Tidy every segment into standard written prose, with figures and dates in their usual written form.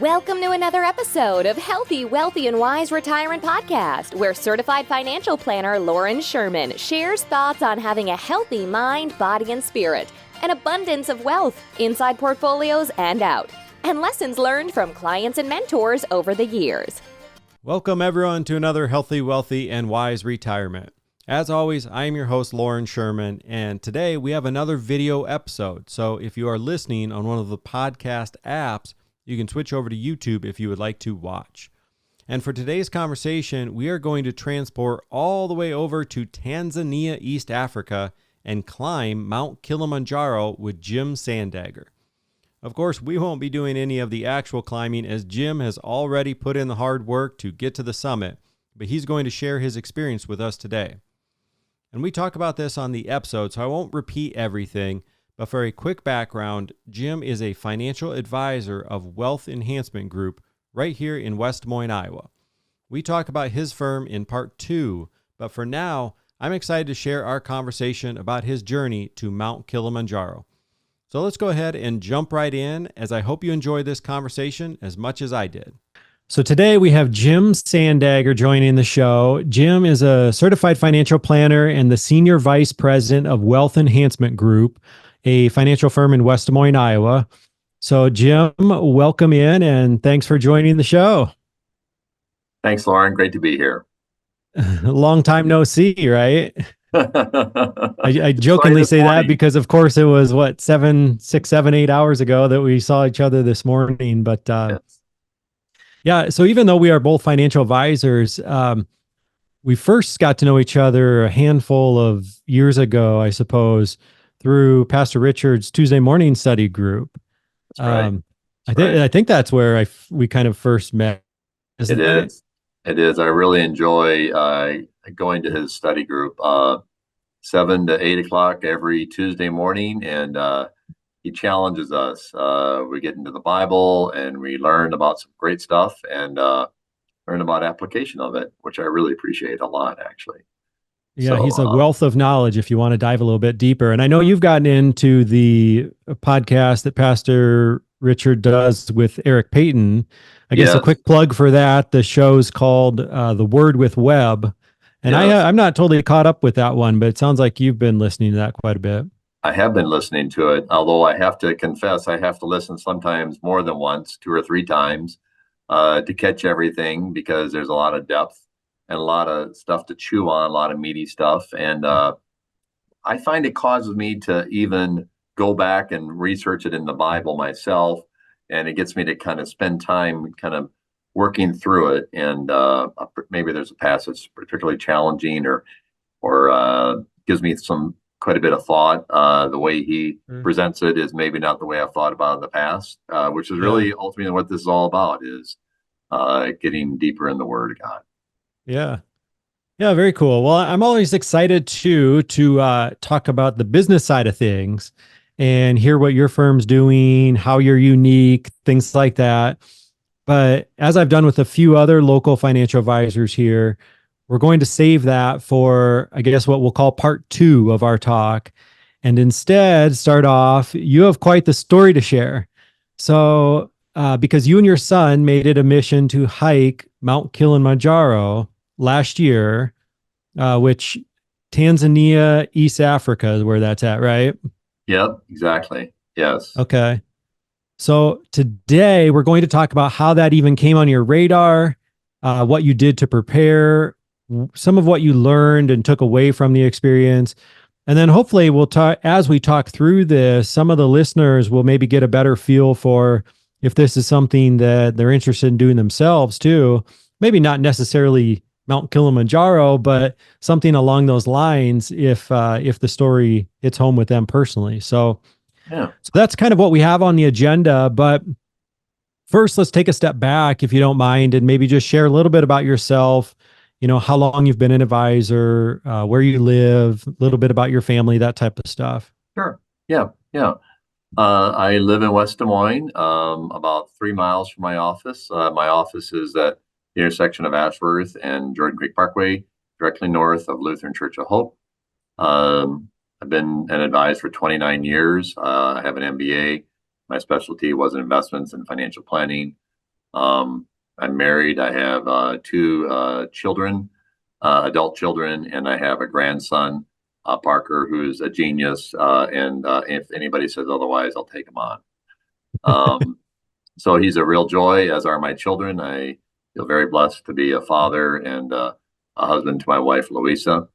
Welcome to another episode of Healthy, Wealthy, and Wise Retirement Podcast, where certified financial planner Lauren Sherman shares thoughts on having a healthy mind, body, and spirit, an abundance of wealth inside portfolios and out, and lessons learned from clients and mentors over the years. Welcome, everyone, to another Healthy, Wealthy, and Wise Retirement. As always, I am your host, Lauren Sherman, and today we have another video episode. So if you are listening on one of the podcast apps, you can switch over to YouTube if you would like to watch. And for today's conversation, we are going to transport all the way over to Tanzania, East Africa, and climb Mount Kilimanjaro with Jim Sandager. Of course, we won't be doing any of the actual climbing as Jim has already put in the hard work to get to the summit, but he's going to share his experience with us today. And we talk about this on the episode, so I won't repeat everything. But for a quick background, Jim is a financial advisor of Wealth Enhancement Group right here in West Des Moines, Iowa. We talk about his firm in part 2, but for now, I'm excited to share our conversation about his journey to Mount Kilimanjaro. So let's go ahead and jump right in, as I hope you enjoy this conversation as much as I did. So today we have Jim Sandager joining the show. Jim is a certified financial planner and the senior vice president of Wealth Enhancement Group, a financial firm in West Des Moines, Iowa. So Jim, welcome in and thanks for joining the show. Thanks, Lauren. Great to be here. Long time no see, right? I jokingly say that because, of course, it was 6, 7, 8 hours ago that we saw each other this morning. But yes. Yeah, so even though we are both financial advisors, we first got to know each other a handful of years ago, I suppose, through Pastor Richard's Tuesday morning study group. That's right. I think that's where we kind of first met. It is. I really enjoy going to his study group 7 to 8 o'clock every Tuesday morning, and he challenges us. We get into the Bible and we learn about some great stuff and learn about application of it, which I really appreciate a lot, actually. Yeah, he's a wealth of knowledge if you want to dive a little bit deeper. And I know you've gotten into the podcast that Pastor Richard does with Eric Payton. I guess a quick plug for that. The show's called The Word with Webb. And I'm not totally caught up with that one, but it sounds like you've been listening to that quite a bit. I have been listening to it, although I have to confess, I have to listen sometimes more than once, 2 or 3 times to catch everything, because there's a lot of depth and a lot of stuff to chew on, a lot of meaty stuff. And I find it causes me to even go back and research it in the Bible myself. And it gets me to kind of spend time kind of working through it. And maybe there's a passage particularly challenging or gives me quite a bit of thought. The way he presents it is maybe not the way I've thought about it in the past, which is really ultimately what this is all about, is getting deeper in the Word of God. Yeah. Yeah, very cool. Well, I'm always excited to talk about the business side of things and hear what your firm's doing, how you're unique, things like that. But as I've done with a few other local financial advisors here, we're going to save that for, I guess, what we'll call part 2 of our talk. And instead start off, you have quite the story to share. So because you and your son made it a mission to hike Mount Kilimanjaro last year, which Tanzania, East Africa is where that's at, right? Yep, exactly. Yes. Okay. So today we're going to talk about how that even came on your radar, what you did to prepare, some of what you learned and took away from the experience. And then hopefully we'll talk, as we talk through this, some of the listeners will maybe get a better feel for if this is something that they're interested in doing themselves too. Maybe not necessarily Mount Kilimanjaro, but something along those lines if the story hits home with them personally. So that's kind of what we have on the agenda. But first, let's take a step back, if you don't mind, and maybe just share a little bit about yourself, how long you've been an advisor, where you live, a little bit about your family, that type of stuff. Sure. Yeah. I live in West Des Moines, about 3 miles from my office. My office is at the intersection of Ashworth and Jordan Creek Parkway, directly north of Lutheran Church of Hope. I've been an advisor for 29 years. I have an MBA. My specialty was in investments and financial planning. I'm married. I have two children, adult children, and I have a grandson, Parker, who's a genius. And if anybody says otherwise, I'll take him on. So he's a real joy, as are my children. I feel very blessed to be a father and a husband to my wife, Louisa.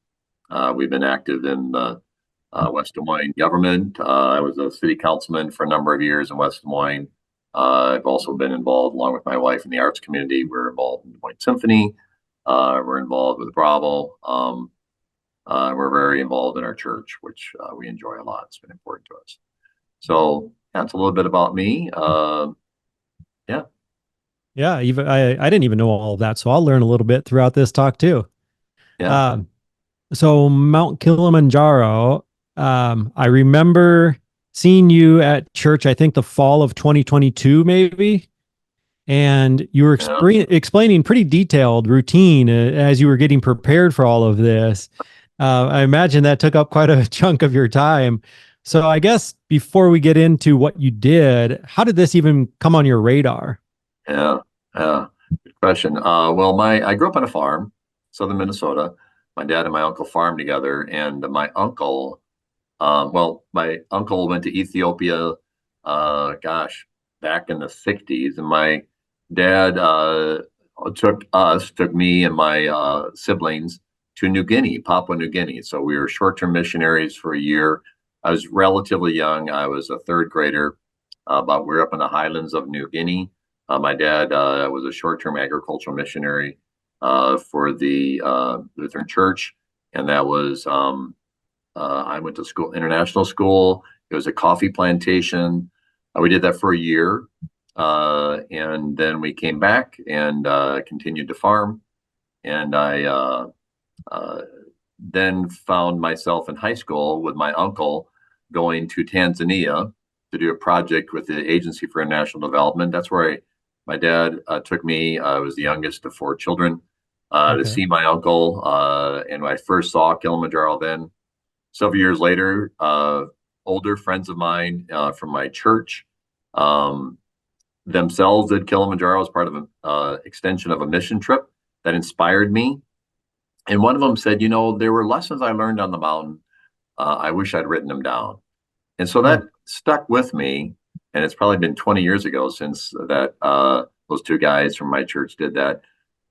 We've been active in the West Des Moines government. I was a city councilman for a number of years in West Des Moines. I've also been involved, along with my wife, in the arts community. We're involved in Des Moines Symphony. We're involved with Bravo. We're very involved in our church, which we enjoy a lot. It's been important to us. So that's a little bit about me. Yeah. Yeah, even I didn't even know all of that, so I'll learn a little bit throughout this talk too. Yeah. So Mount Kilimanjaro, I remember seeing you at church, I think the fall of 2022, maybe. And you were explaining pretty detailed routine as you were getting prepared for all of this. I imagine that took up quite a chunk of your time. So I guess before we get into what you did, how did this even come on your radar? Yeah. Good question. Well, I grew up on a farm, southern Minnesota. My dad and my uncle farmed together, and my uncle went to Ethiopia, back in the 60s, and my dad took me and my siblings to New Guinea, Papua New Guinea. So we were short-term missionaries for a year. I was relatively young. I was a third grader, but we were up in the highlands of New Guinea. My dad was a short-term agricultural missionary for the Lutheran Church, and that was I went to school, international school. It was a coffee plantation. We did that for a year, and then we came back and continued to farm. And I then found myself in high school with my uncle going to Tanzania to do a project with the Agency for International Development. That's where my dad took me. I was the youngest of four children to see my uncle. And I first saw Kilimanjaro then. Several years later, older friends of mine from my church themselves did Kilimanjaro as part of an extension of a mission trip that inspired me. And one of them said, there were lessons I learned on the mountain. I wish I'd written them down. And so that stuck with me. And it's probably been 20 years ago since that those two guys from my church did that.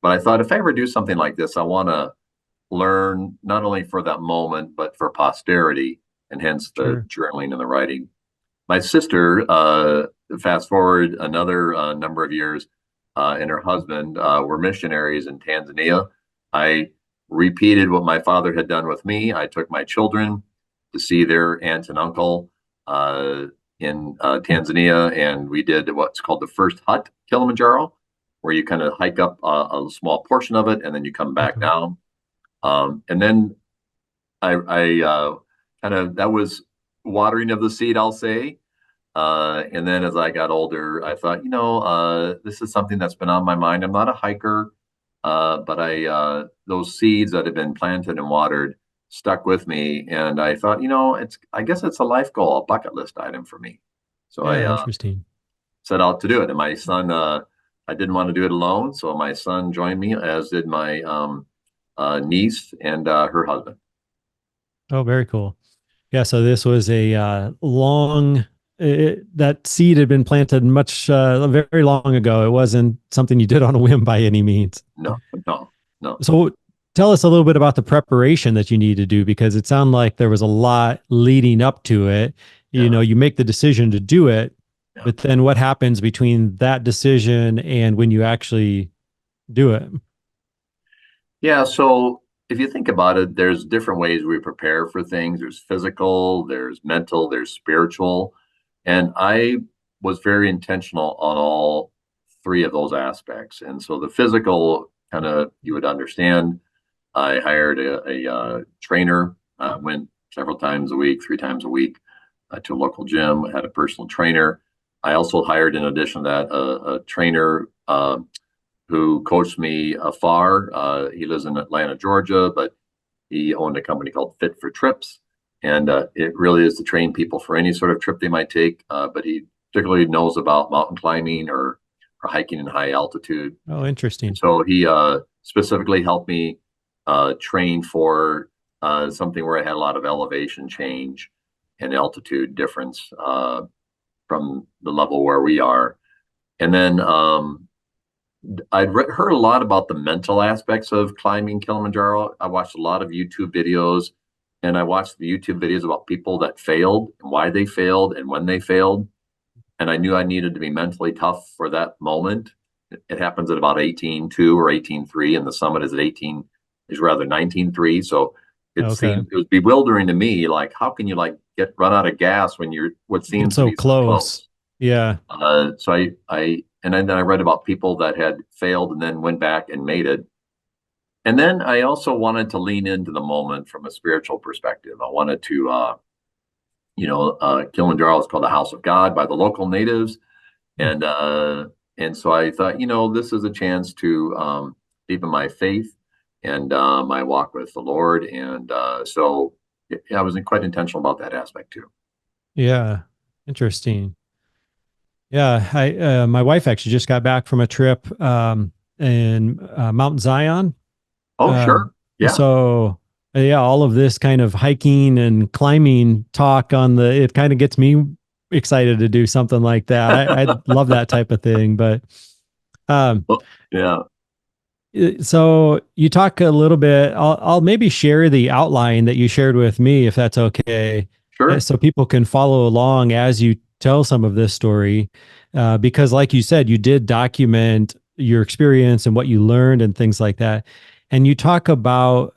But I thought, if I ever do something like this, I want to learn not only for that moment, but for posterity, and hence the journaling and the writing. My sister, fast forward another number of years, and her husband were missionaries in Tanzania. I repeated what my father had done with me. I took my children to see their aunt and uncle in Tanzania, and we did what's called the first hut Kilimanjaro, where you kind of hike up a small portion of it, and then you come back down. And then I kind of, that was watering of the seed, I'll say. And then as I got older, I thought, this is something that's been on my mind. I'm not a hiker, but those seeds that have been planted and watered stuck with me. And I thought, I guess it's a life goal, a bucket list item for me. So I set out to do it. And my son, I didn't want to do it alone. So my son joined me, as did my niece and her husband. Oh, very cool. Yeah. So this was a long, that seed had been planted very long ago. It wasn't something you did on a whim by any means. No. So tell us a little bit about the preparation that you need to do, because it sounded like there was a lot leading up to it. You make the decision to do it, but then what happens between that decision and when you actually do it? Yeah. So if you think about it, there's different ways we prepare for things. There's physical, there's mental, there's spiritual. And I was very intentional on all three of those aspects. And so the physical, kind of, you would understand, I hired a trainer, went several times a week, 3 times a week to a local gym, had a personal trainer. I also hired, in addition to that, a trainer who coached me afar. He lives in Atlanta, Georgia, but he owned a company called Fit for Trips. And it really is to train people for any sort of trip they might take. But he particularly knows about mountain climbing or for hiking in high altitude. Oh, interesting. So he specifically helped me train for something where I had a lot of elevation change and altitude difference from the level where we are. And then I'd heard a lot about the mental aspects of climbing Kilimanjaro. I watched a lot of YouTube videos, and I watched the YouTube videos about people that failed and why they failed and when they failed. And I knew I needed to be mentally tough for that moment. It happens at about 18.2 or 18.3, and the summit is at 19.3. So it was bewildering to me. Like, how can you run out of gas when you're what seems to be so close? Yeah. And then I read about people that had failed and then went back and made it. And then I also wanted to lean into the moment from a spiritual perspective. I wanted to, Kilimanjaro is called the House of God by the local natives. And so I thought, this is a chance to deepen my faith and my walk with the Lord. And so I was quite intentional about that aspect too. Yeah. Interesting. Yeah. My wife actually just got back from a trip in Mount Zion. Oh, sure. Yeah. So all of this kind of hiking and climbing talk it kind of gets me excited to do something like that. I love that type of thing, but yeah. So you talk a little bit, I'll maybe share the outline that you shared with me, if that's okay. Sure. So people can follow along as you tell some of this story. Because like you said, you did document your experience and what you learned and things like that. And you talk about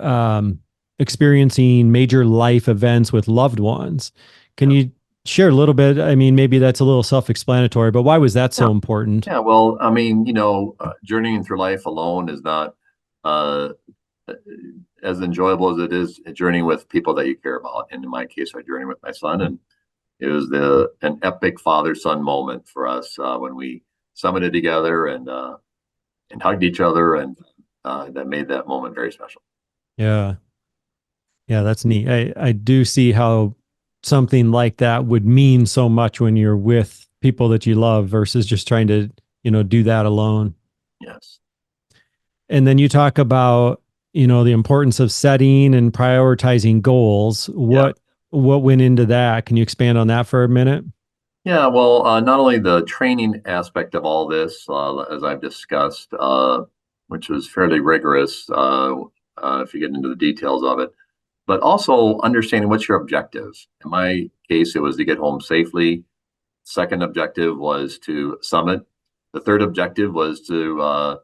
experiencing major life events with loved ones. Can you share a little bit? I mean, maybe that's a little self-explanatory, but why was that so important? Yeah, well, I mean, journeying through life alone is not as enjoyable as it is journeying with people that you care about. And in my case, I journeyed with my son, and it was an epic father-son moment for us when we summited together and hugged each other, and that made that moment very special. Yeah. Yeah, that's neat. I do see how something like that would mean so much when you're with people that you love versus just trying to, do that alone. Yes. And then you talk about, the importance of setting and prioritizing goals. What went into that? Can you expand on that for a minute? Yeah, well, not only the training aspect of all this, as I've discussed, which was fairly rigorous, if you get into the details of it, but also understanding what's your objective. In my case, it was to get home safely. Second objective was to summit. The third objective was to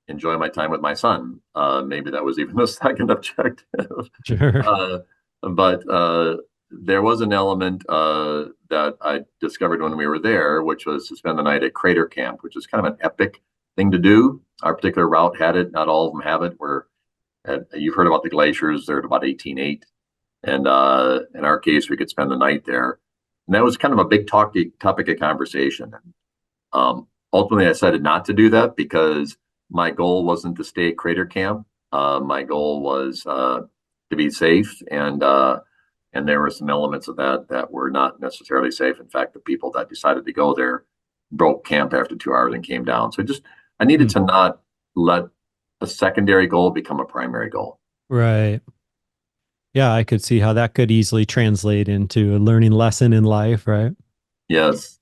enjoy my time with my son. Maybe that was even the second objective. Sure. But there was an element that I discovered when we were there, which was to spend the night at Crater Camp, which is kind of an epic thing to do. Our particular route had it. Not all of them have it. You've heard about the glaciers. They're at about 18.8. And in our case, we could spend the night there. And that was kind of a big topic of conversation. Ultimately, I decided not to do that because my goal wasn't to stay at Crater Camp. My goal was to be safe. And there were some elements of that were not necessarily safe. In fact, the people that decided to go there broke camp after 2 hours and came down. So I needed to not let a secondary goal become a primary goal. Right. Yeah, I could see how that could easily translate into a learning lesson in life, right? Yes.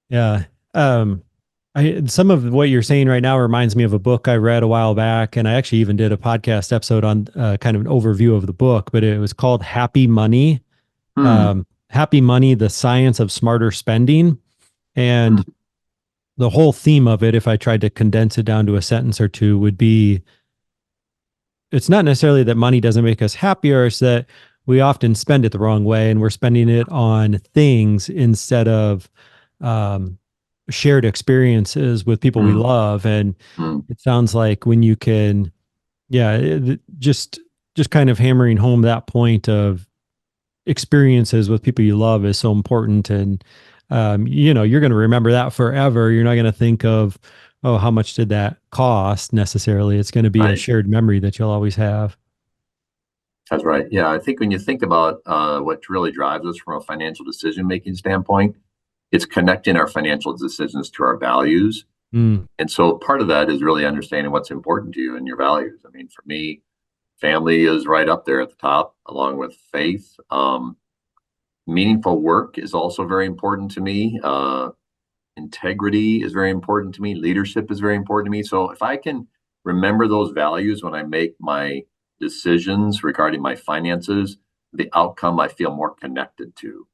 Yeah. Some of what you're saying right now reminds me of a book I read a while back, and I actually even did a podcast episode on kind of an overview of the book, but it was called Happy Money. Happy Money, The Science of Smarter Spending. And the whole theme of it, if I tried to condense it down to a sentence or two, would be, it's not necessarily that money doesn't make us happier, it's that we often spend it the wrong way and we're spending it on things instead of shared experiences with people we love. And it sounds like when you can, just kind of hammering home that point of experiences with people you love is so important. And, you're going to remember that forever. You're not going to think of, oh, how much did that cost necessarily? It's going to be a shared memory that you'll always have. That's right. Yeah. I think when you think about what really drives us from a financial decision-making standpoint, it's connecting our financial decisions to our values. Mm. And so part of that is really understanding what's important to you and your values. I mean, for me, family is right up there at the top, along with faith. Meaningful work is also very important to me. Integrity is very important to me. Leadership is very important to me. So if I can remember those values when I make my decisions regarding my finances, the outcome I feel more connected to.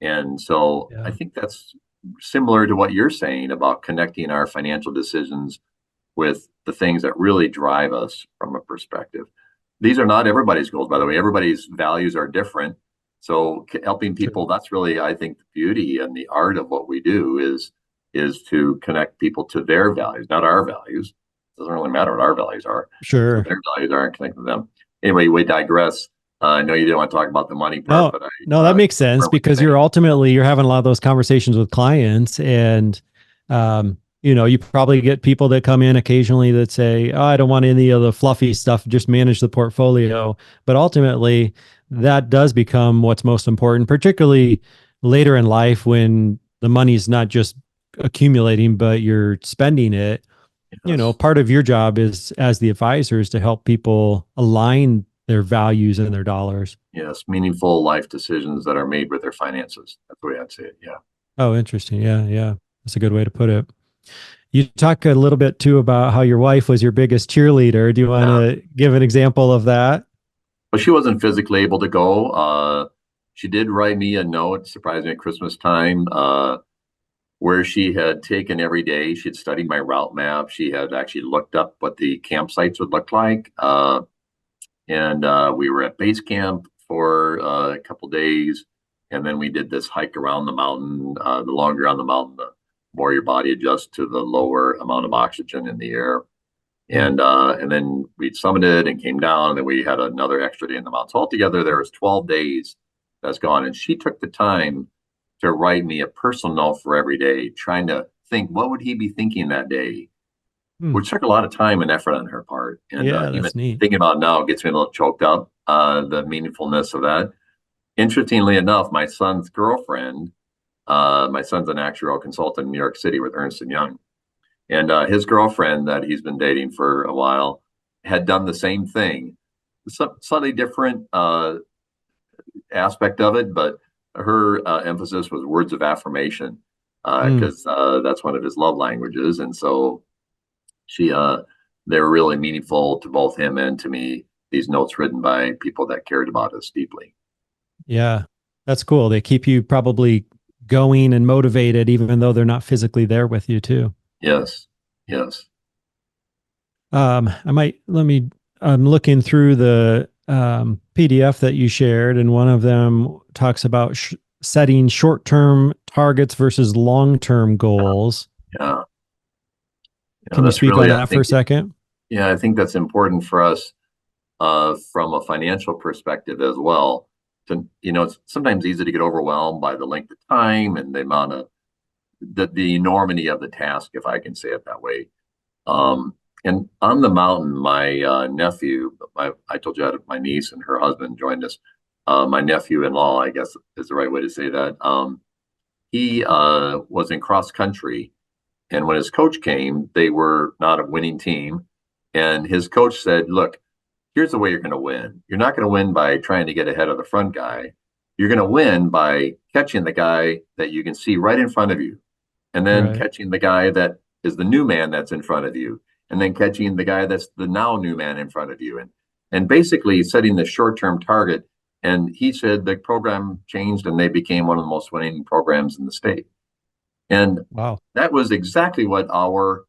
And so I Yeah. think that's similar to what you're saying about connecting our financial decisions with the things that really drive us from a perspective. These are not everybody's goals, by the way. Everybody's values are different. So helping True. people, that's really, I think, the beauty and the art of what we do is to connect people to their values, not our values. It doesn't really matter what our values are, to Sure. their values are and connect with them. Anyway, we digress. I know you didn't want to talk about the money part, No, but I no, that makes sense confirm what because you're saying. you're having a lot of those conversations with clients, and you probably get people that come in occasionally that say, "Oh, I don't want any of the fluffy stuff, just manage the portfolio." But ultimately, that does become what's most important, particularly later in life when the money's not just accumulating, but you're spending it. Yes. Part of your job is as the advisor is to help people align their values and their dollars. Yes, meaningful life decisions that are made with their finances. That's the way I'd say it. Yeah. Oh, interesting. Yeah, yeah. That's a good way to put it. You talk a little bit too about how your wife was your biggest cheerleader. Do you want Yeah. to give an example of that? But she wasn't physically able to go. She did write me a note, surprised me at Christmas time, where she had taken every day. She had studied my route map. She had actually looked up what the campsites would look like. And we were at base camp for a couple days. And then we did this hike around the mountain. The longer on the mountain, the more your body adjusts to the lower amount of oxygen in the air. Mm. And then we summited and came down, and then we had another extra day in the mountains. So altogether, there was 12 days that's gone. And she took the time to write me a personal note for every day, trying to think what would he be thinking that day, Hmm. which took a lot of time and effort on her part. And Yeah, even that's neat. thinking about it now gets me a little choked up, the meaningfulness of that. Interestingly enough, my son's girlfriend, my son's an actuarial consultant in New York City with Ernst& Young. And his girlfriend that he's been dating for a while had done the same thing. Slightly different aspect of it, but her emphasis was words of affirmation Mm. because that's one of his love languages. And so she, they were really meaningful to both him and to me. These notes written by people that cared about us deeply. Yeah, that's cool. They keep you probably going and motivated, even though they're not physically there with you, too. Yes, yes, I'm looking through the PDF that you shared, and one of them talks about setting short term targets versus long term goals. yeah, yeah. Can you That's speak on really, I that for a think, second? yeah, I think that's important for us from a financial perspective as well. It's sometimes easy to get overwhelmed by the length of time and the amount of the enormity of the task, if I can say it that way. And on the mountain, my nephew, I told you I had my niece and her husband joined us. My nephew-in-law, I guess is the right way to say that. He was in cross country, and when his coach came, they were not a winning team. And his coach said, "Look, here's the way you're going to win. You're not going to win by trying to get ahead of the front guy. You're going to win by catching the guy that you can see right in front of you, and then Right. catching the guy that is the new man that's in front of you, and then catching the guy that's the now new man in front of you, and basically setting the short-term target." And he said the program changed, and they became one of the most winning programs in the state. And Wow. that was exactly what our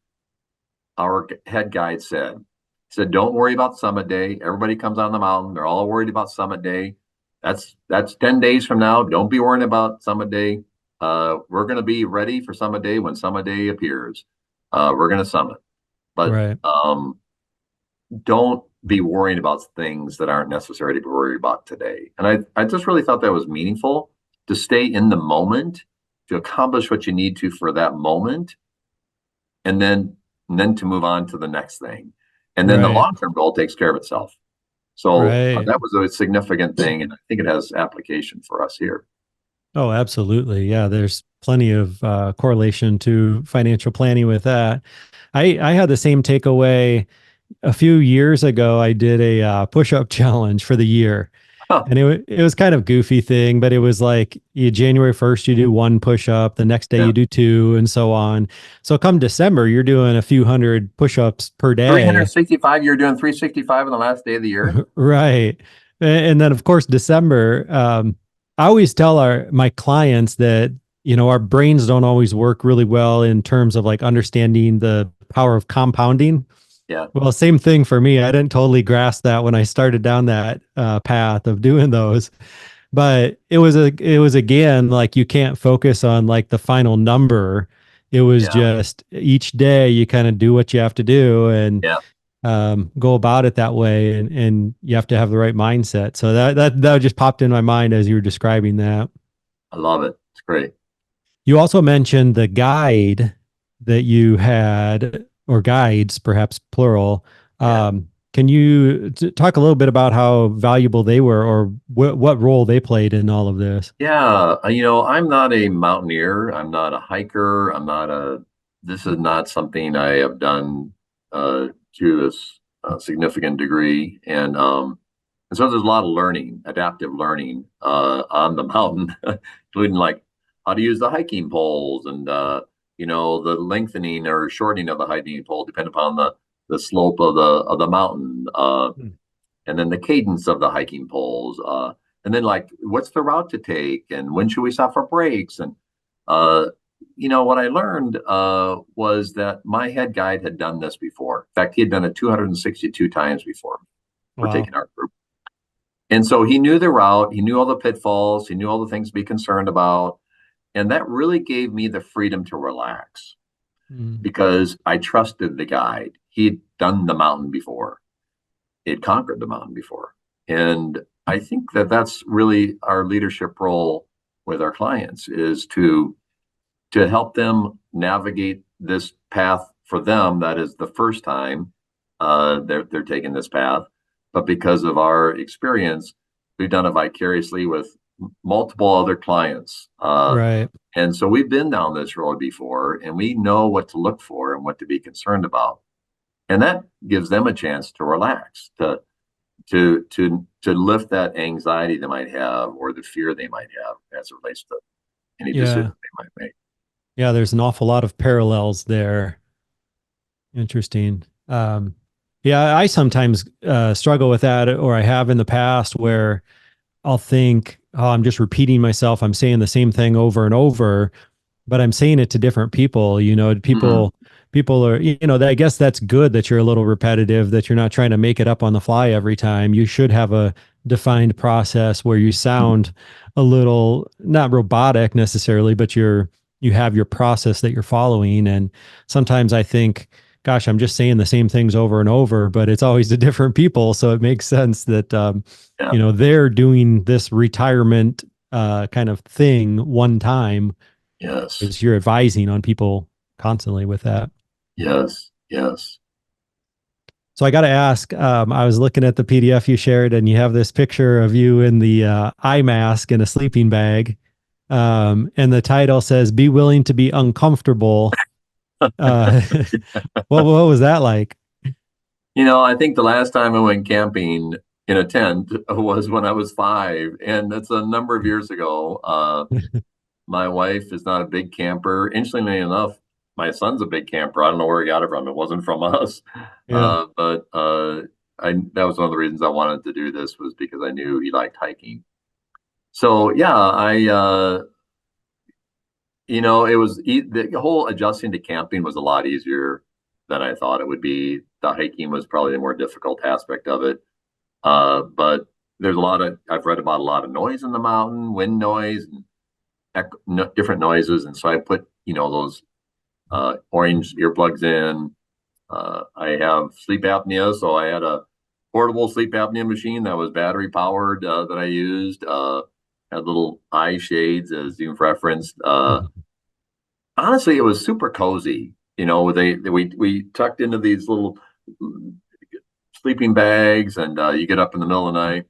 head guide said. He said, "Don't worry about summit day. Everybody comes on the mountain. They're all worried about summit day. That's 10 days from now. Don't be worrying about summit day. We're going to be ready for summit day when summit day appears. We're going to summit. But Right. don't be worrying about things that aren't necessary to be worried about today." And I just really thought that was meaningful to stay in the moment, to accomplish what you need to for that moment, and then to move on to the next thing. And then the Right. long-term goal takes care of itself. So Right. that was a significant thing, and I think it has application for us here. Oh, absolutely. Yeah. There's plenty of correlation to financial planning with that. I had the same takeaway a few years ago. I did a push-up challenge for the year. Huh. And it was kind of goofy thing, but it was like January 1st, you do one push up, the next day Yeah. you do two, and so on. So come December, you're doing a few hundred push ups per day. 365, you're doing 365 on the last day of the year? Right. And then, of course, December, I always tell my clients that, our brains don't always work really well in terms of like understanding the power of compounding. Yeah. Well, same thing for me. I didn't totally grasp that when I started down that path of doing those, but it was again like you can't focus on like the final number. It was Yeah. just each day you kind of do what you have to do and Yeah. go about it that way, and you have to have the right mindset. So that just popped in my mind as you were describing that. I love it. It's great. You also mentioned the guide that you had, or guides, perhaps plural. Yeah. Can you talk a little bit about how valuable they were, or what role they played in all of this? Yeah. I'm not a mountaineer. I'm not a hiker. This is not something I have done to this significant degree. And so there's a lot of learning, adaptive learning on the mountain, including like how to use the hiking poles and, the lengthening or shortening of the hiking pole, depending upon the slope of the mountain. Hmm. And then the cadence of the hiking poles, and then like what's the route to take, and when should we stop for breaks? And what I learned was that my head guide had done this before. In fact, he had done it 262 times before for Wow. taking our group, and so he knew the route, he knew all the pitfalls, he knew all the things to be concerned about, and that really gave me the freedom to relax Mm. because I trusted the guide. He'd done the mountain before. It conquered the mountain before. And I think that that's really our leadership role with our clients, is to help them navigate this path for them. That is the first time they're taking this path. But because of our experience, we've done it vicariously with multiple other clients. Right. And so we've been down this road before, and we know what to look for and what to be concerned about. And that gives them a chance to relax, to lift that anxiety they might have, or the fear they might have as it relates to any decision Yeah. they might make. Yeah. There's an awful lot of parallels there. Interesting. Yeah, I sometimes struggle with that, or I have in the past, where I'll think, oh, I'm just repeating myself. I'm saying the same thing over and over, but I'm saying it to different people. Mhm. People are, I guess that's good that you're a little repetitive, that you're not trying to make it up on the fly every time. You should have a defined process where you sound a little, not robotic necessarily, but you have your process that you're following. And sometimes I think, gosh, I'm just saying the same things over and over, but it's always to different people. So it makes sense that, Yeah. they're doing this retirement kind of thing one time, Yes. is you're advising on people constantly with that. Yes. Yes. So I got to ask, I was looking at the PDF you shared, and you have this picture of you in the eye mask and a sleeping bag. And the title says, "Be willing to be uncomfortable." Uh, what was that like? I think the last time I went camping in a tent was when I was 5, and that's a number of years ago. My wife is not a big camper. Interestingly enough, my son's a big camper. I don't know where he got it from. It wasn't from us. Yeah. But that was one of the reasons I wanted to do this, was because I knew he liked hiking. So yeah, the whole adjusting to camping was a lot easier than I thought it would be. The hiking was probably the more difficult aspect of it. But I've read about a lot of noise in the mountain, wind noise, and different noises. And so I put, those orange earplugs in. I have sleep apnea, so I had a portable sleep apnea machine that was battery powered that I used. Had little eye shades, as you've referenced. Honestly, it was super cozy. We tucked into these little sleeping bags, and you get up in the middle of the night,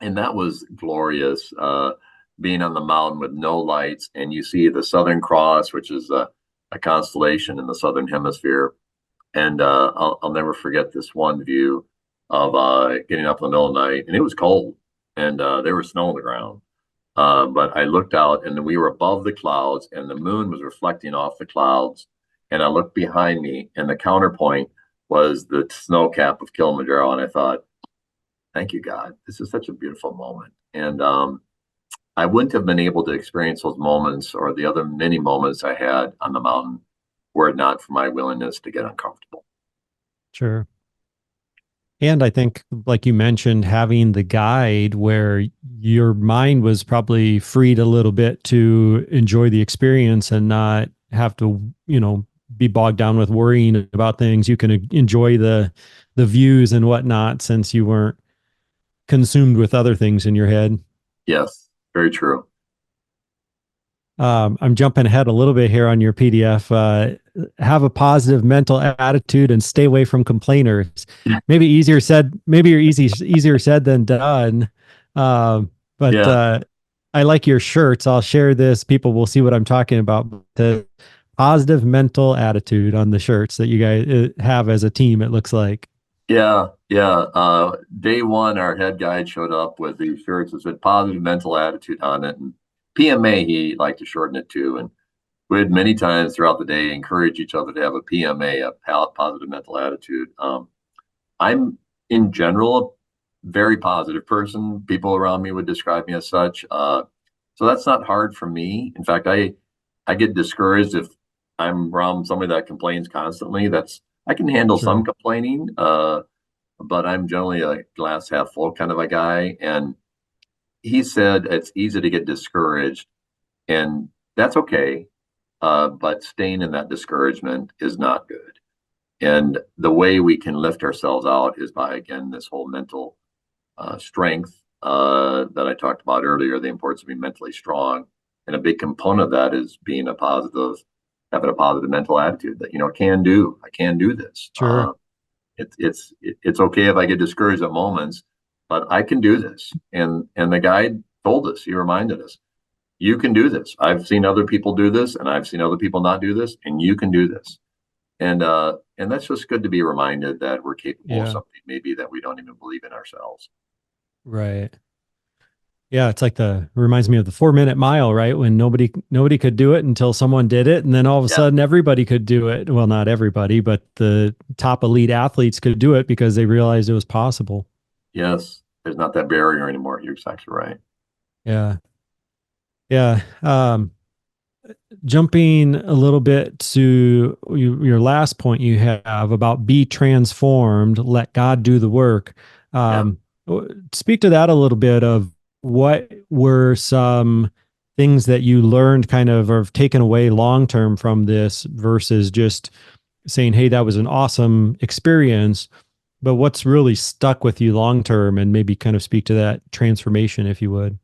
and that was glorious. being on the mountain with no lights, and you see the Southern Cross, which is a constellation in the Southern Hemisphere. And I'll never forget this one view of getting up in the middle of the night, and it was cold, and there was snow on the ground. But I looked out, and we were above the clouds, and the moon was reflecting off the clouds. And I looked behind me, and the counterpoint was the snow cap of Kilimanjaro. And I thought, thank you, God. This is such a beautiful moment. And I wouldn't have been able to experience those moments or the other many moments I had on the mountain were it not for my willingness to get uncomfortable. Sure. And I think, like you mentioned, having the guide where your mind was probably freed a little bit to enjoy the experience and not have to, be bogged down with worrying about things. You can enjoy the views and whatnot since you weren't consumed with other things in your head. Yes, very true. I'm jumping ahead a little bit here on your PDF. Have a positive mental attitude and stay away from complainers. Maybe easier said than done. But I like your shirts. I'll share this. People will see what I'm talking about. The positive mental attitude on the shirts that you guys have as a team, it looks like. Yeah. Day one, our head guide showed up with these shirts that said positive mental attitude on it. And PMA, he liked to shorten it too. And we'd many times throughout the day encourage each other to have a PMA, a positive mental attitude. I'm in general a very positive person. People around me would describe me as such. So that's not hard for me. In fact, I get discouraged if I'm around somebody that complains constantly. I can handle some complaining, but I'm generally a glass half full kind of a guy. And he said it's easy to get discouraged, and that's okay. But staying in that discouragement is not good. And the way we can lift ourselves out is by, again, this whole mental strength that I talked about earlier, the importance of being mentally strong. And a big component of that is having a positive mental attitude that, I can do this. Sure. It's okay if I get discouraged at moments, but I can do this. And the guide told us, he reminded us, you can do this. I've seen other people do this, and I've seen other people not do this, and you can do this. And that's just good to be reminded that we're capable of something maybe that we don't even believe in ourselves. Right. Yeah, it's like reminds me of the 4-minute mile, right? When nobody could do it until someone did it, and then all of a sudden everybody could do it. Well, not everybody, but the top elite athletes could do it because they realized it was possible. Yes, there's not that barrier anymore. You're exactly right. Yeah. Jumping a little bit to your last point you have about be transformed, let God do the work. Speak to that a little bit of what were some things that you learned kind of or have taken away long-term from this versus just saying, hey, that was an awesome experience, but what's really stuck with you long-term, and maybe kind of speak to that transformation, if you would.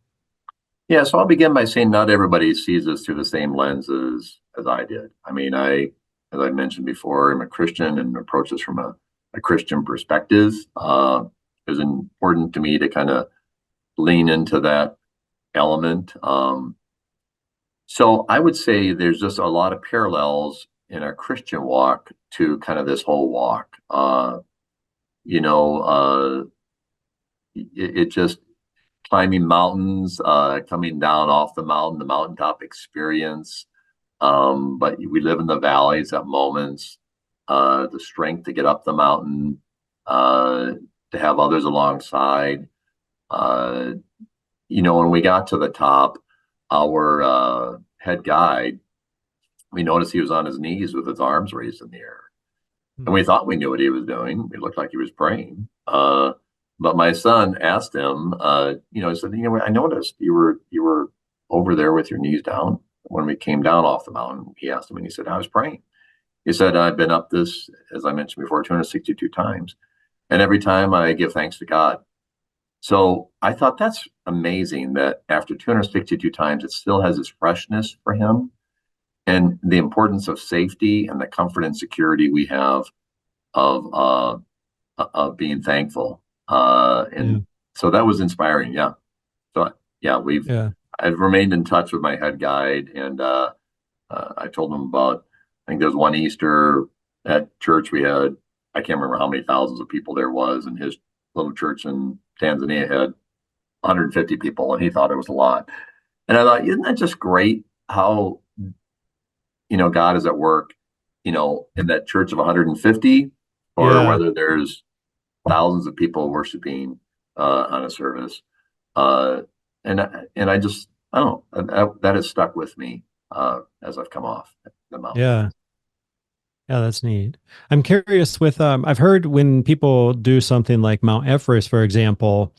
Yeah, so I'll begin by saying not everybody sees this through the same lenses as I did. I mean, as I mentioned before, I'm a Christian and approach this from a Christian perspective. It was important to me to kind of lean into that element. So I would say there's just a lot of parallels in our Christian walk to kind of this whole walk. It just climbing mountains, coming down off the mountaintop experience. But we live in the valleys at moments, the strength to get up the mountain, to have others alongside. When we got to the top, our head guide, we noticed he was on his knees with his arms raised in the air. And we thought we knew what he was doing. It looked like he was praying. But my son asked him, he said, I noticed you were over there with your knees down when we came down off the mountain. He asked him, and he said, I was praying. He said, I've been up this, as I mentioned before, 262 times. And every time I give thanks to God. So I thought that's amazing that after 262 times, it still has this freshness for him, and the importance of safety and the comfort and security we have of being thankful. So that was inspiring. Yeah. So yeah, I've remained in touch with my head guide, and I told him about. I think there's one Easter at church we had. I can't remember how many thousands of people there was, and his little church in Tanzania had 150 people, and he thought it was a lot. And I thought, isn't that just great how God is at work, in that church of 150, or Yeah. whether there's thousands of people worshiping on a service. Uh, and I don't know, that has stuck with me as I've come off the mountain. Yeah. Yeah, that's neat. I'm curious with I've heard when people do something like Mount Everest, for example,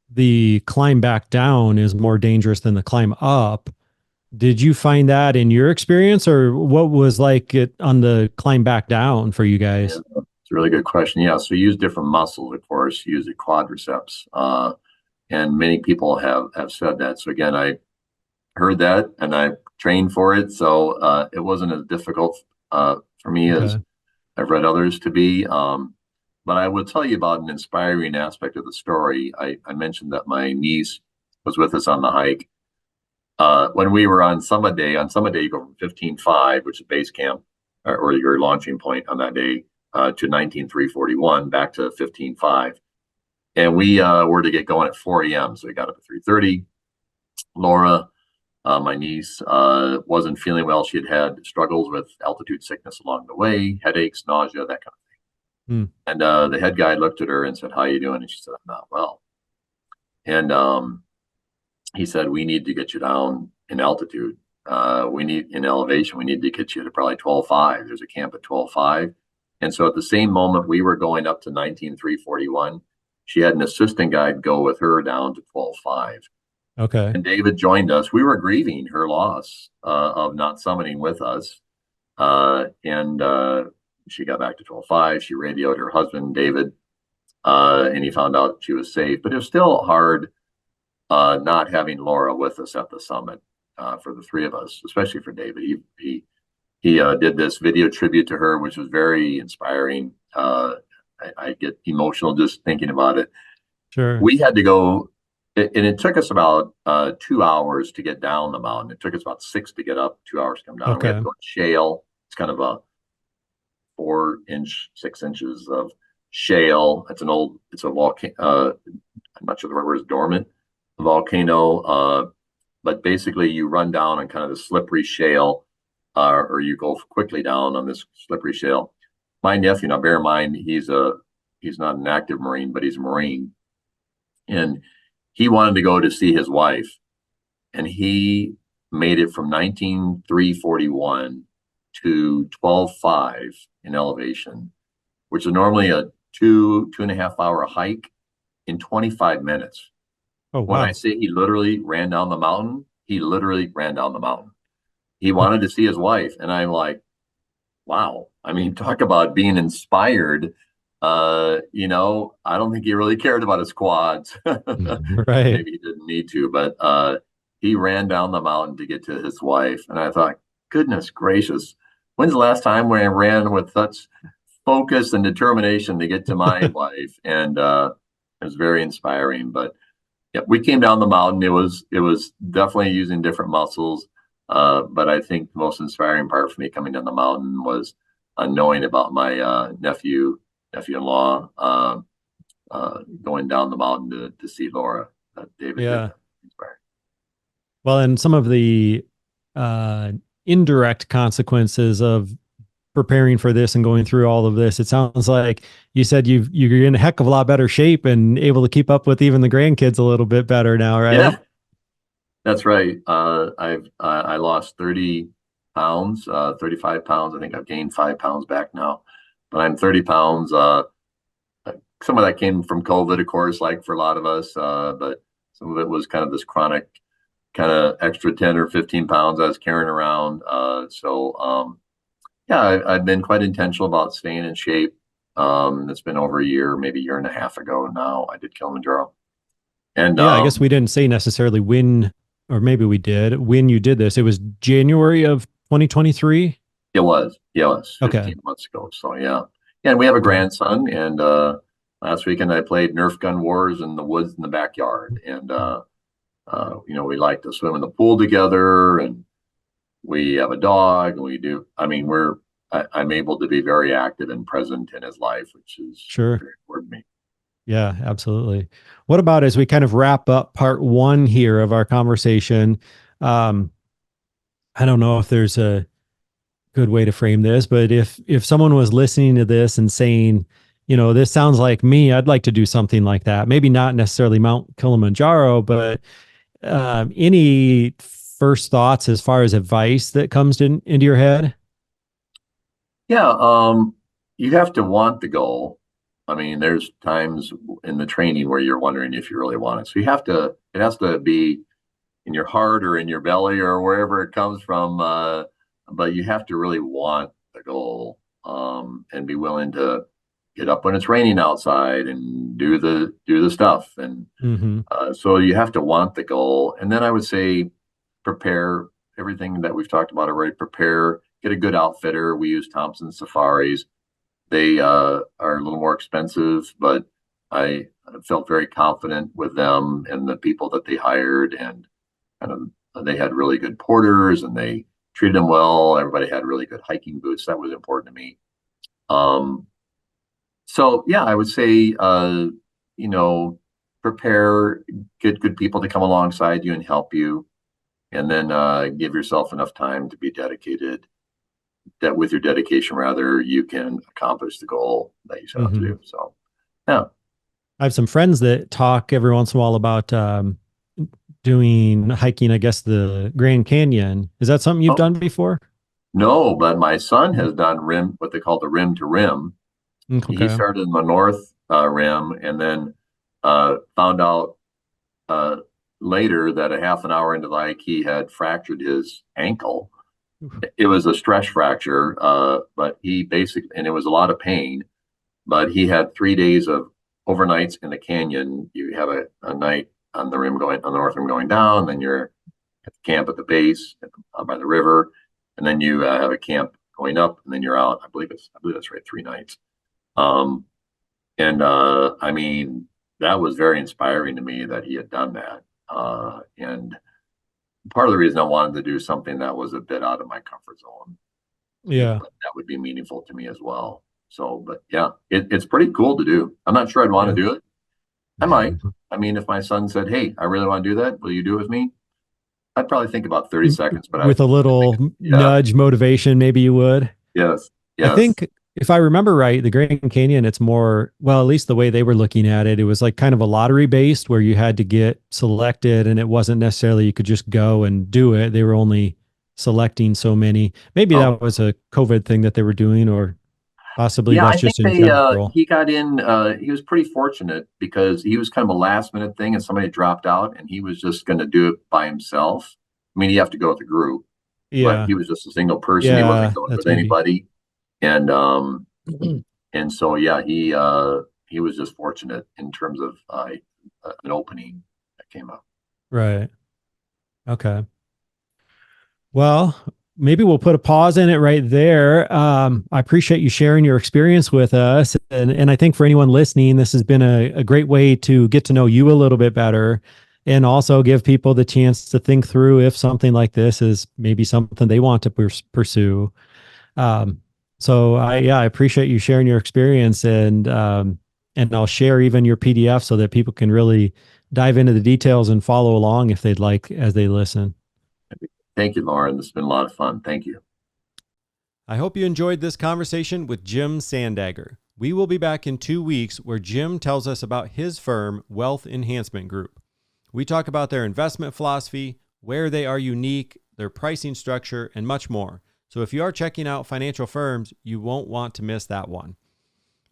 the climb back down is more dangerous than the climb up. Did you find that in your experience, or what was like it on the climb back down for you Yeah, guys? it's a really good question. Yeah, so you use different muscles, of course. You use the quadriceps, and many people have said that. So again, I heard that and I trained for it, so it wasn't as difficult for me as Okay. I've read others to be. But I will tell you about an inspiring aspect of the story. I mentioned that my niece was with us on the hike. When we were on Summit Day, you go from 15.5, which is base camp, or your launching point on that day, to 19,341, back to 15.5. And we were to get going at 4 a.m. So we got up at 3:30. Laura, my niece, wasn't feeling well. She had struggles with altitude sickness along the way, headaches, nausea, that kind of thing. Hmm. And the head guy looked at her and said, "How you doing?" And she said, "I'm not well." And he said, "We need to get you down in altitude. We need in elevation. We need to get you to probably 12.5. There's a camp at 12.5." And so at the same moment we were going up to 19,341, she had an assistant guide go with her down to 12.5. Okay. And David joined us. We were grieving her loss of not summiting with us. And she got back to 12.5. She radioed her husband, David, and he found out she was safe. But it was still hard not having Laura with us at the summit for the three of us, especially for David. He did this video tribute to her, which was very inspiring. I get emotional just thinking about it. Sure. We had to go, and it took us about 2 hours to get down the mountain. It took us about 6 to get up, 2 hours to come down. We had Okay. to go to shale. It's kind of a 4 inch, 6 inches of shale. It's a volcano. I'm not sure the word is dormant, a volcano. But basically you run down on kind of the slippery shale, or you go quickly down on this slippery shale. My nephew, now bear in mind, he's not an active Marine, but he's a Marine. And he wanted to go to see his wife. And he made it from 19,341 to 12.5 in elevation, which is normally a 2.5 hour hike, in 25 minutes. Oh, When I wow. say he literally ran down the mountain, he literally ran down the mountain. He wanted to see his wife. And I'm like, wow. I mean, talk about being inspired. I don't think he really cared about his quads. Right. Maybe he didn't need to, but he ran down the mountain to get to his wife. And I thought, goodness gracious, when's the last time when I ran with such focus and determination to get to my wife? And it was very inspiring. But yeah, we came down the mountain. It was definitely using different muscles. But I think the most inspiring part for me coming down the mountain was knowing about my nephew-in-law, going down the mountain to see Laura. David did. Yeah. Inspiring. Well, and some of the uh, indirect consequences of preparing for this and going through all of this, it sounds like you said you're in a heck of a lot better shape and able to keep up with even the grandkids a little bit better now, right? Yeah, that's right. I lost 30 pounds, 35 pounds. I think I've gained 5 pounds back now, but I'm 30 pounds. Some of that came from COVID, of course, like for a lot of us, but some of it was kind of this chronic kind of extra 10 or 15 pounds I was carrying around. Yeah, I've been quite intentional about staying in shape. It's been over a year, maybe a year and a half ago now. I did Kilimanjaro. And Yeah, I guess we didn't say necessarily when, or maybe we did, when you did this. It was January of 2023. it was, yeah, it was Okay. 15 months ago. So yeah. Yeah, and we have a grandson, and last weekend I played Nerf gun wars in the woods in the backyard. And We like to swim in the pool together, and we have a dog, and I'm able to be very active and present in his life, which is Sure. very important to me. Yeah, absolutely. What about as we kind of wrap up part one here of our conversation? Um, I don't know if there's a good way to frame this, but if someone was listening to this and saying, this sounds like me, I'd like to do something like that. Maybe not necessarily Mount Kilimanjaro, but any first thoughts as far as advice that comes into your head? Yeah, you have to want the goal. I mean, there's times in the training where you're wondering if you really want it. So it has to be in your heart or in your belly or wherever it comes from. But you have to really want the goal, and be willing to get up when it's raining outside and do the stuff. And Mm-hmm. so you have to want the goal. And then I would say prepare everything that we've talked about already. Prepare, get a good outfitter. We use Thompson Safaris. They are a little more expensive, but I felt very confident with them and the people that they hired, and kind of they had really good porters and they treated them well. Everybody had really good hiking boots. That was important to me. So yeah, I would say, prepare, get good people to come alongside you and help you, and then give yourself enough time to be dedicated. That with your dedication, rather, you can accomplish the goal that you set out to do. So, yeah. I have some friends that talk every once in a while about doing hiking, I guess, the Grand Canyon. Is that something you've done before? No, but my son has done what they call the rim to rim. He Okay. started in the north rim, and then found out later that a half an hour into the hike, he had fractured his ankle. It was a stress fracture, but and it was a lot of pain, but he had 3 days of overnights in the canyon. You have a night on the north rim going down, then you're at the camp at the base by the river, and then you have a camp going up, and then you're out. I believe that's right, 3 nights. I mean, that was very inspiring to me that he had done that. And part of the reason I wanted to do something that was a bit out of my comfort zone, Yeah. that would be meaningful to me as well. So, but yeah, it's pretty cool to do. I'm not sure I'd want to do it. I might. I mean, if my son said, "Hey, I really want to do that. Will you do it with me?" I'd probably think about 30 seconds, but With a little nudge motivation, maybe you would. Yes. I think if I remember right, the Grand Canyon, it's more, well, at least the way they were looking at it, it was like kind of a lottery based where you had to get selected, and it wasn't necessarily you could just go and do it. They were only selecting so many. Maybe that was a COVID thing that they were doing, or possibly that's just in general. He got in, he was pretty fortunate because he was kind of a last minute thing and somebody dropped out and he was just going to do it by himself. I mean, you have to go with a group, but he was just a single person. He wasn't going with anybody. And so, yeah, he was just fortunate in terms of an opening that came up. Right. Okay. Well, maybe we'll put a pause in it right there. I appreciate you sharing your experience with us. And I think for anyone listening, this has been a great way to get to know you a little bit better, and also give people the chance to think through if something like this is maybe something they want to pursue. So I appreciate you sharing your experience, and I'll share even your PDF so that people can really dive into the details and follow along if they'd like as they listen. Thank you, Lauren. This has been a lot of fun. Thank you. I hope you enjoyed this conversation with Jim Sandager. We will be back in 2 weeks where Jim tells us about his firm, Wealth Enhancement Group. We talk about their investment philosophy, where they are unique, their pricing structure, and much more. So if you are checking out financial firms, you won't want to miss that one.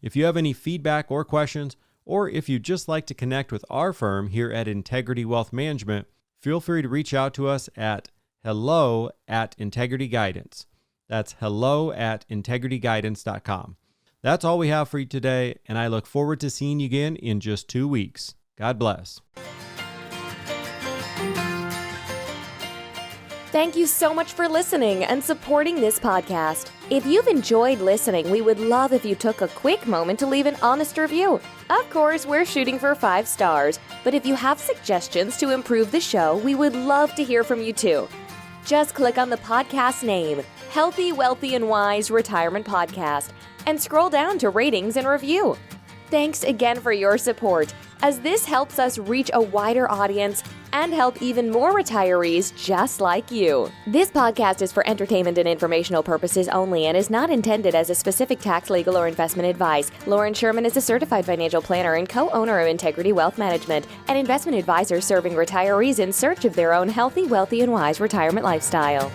If you have any feedback or questions, or if you'd just like to connect with our firm here at Integrity Wealth Management, feel free to reach out to us at hello@Integrity Guidance. That's hello@integrityguidance.com. That's all we have for you today, and I look forward to seeing you again in just 2 weeks. God bless. Thank you so much for listening and supporting this podcast. If you've enjoyed listening, we would love if you took a quick moment to leave an honest review. Of course, we're shooting for 5 stars, but if you have suggestions to improve the show, we would love to hear from you too. Just click on the podcast name, Healthy, Wealthy, and Wise Retirement Podcast, and scroll down to ratings and review. Thanks again for your support, as this helps us reach a wider audience and help even more retirees just like you. This podcast is for entertainment and informational purposes only and is not intended as a specific tax, legal, or investment advice. Lauren Sherman is a certified financial planner and co-owner of Integrity Wealth Management, an investment advisor serving retirees in search of their own healthy, wealthy, and wise retirement lifestyle.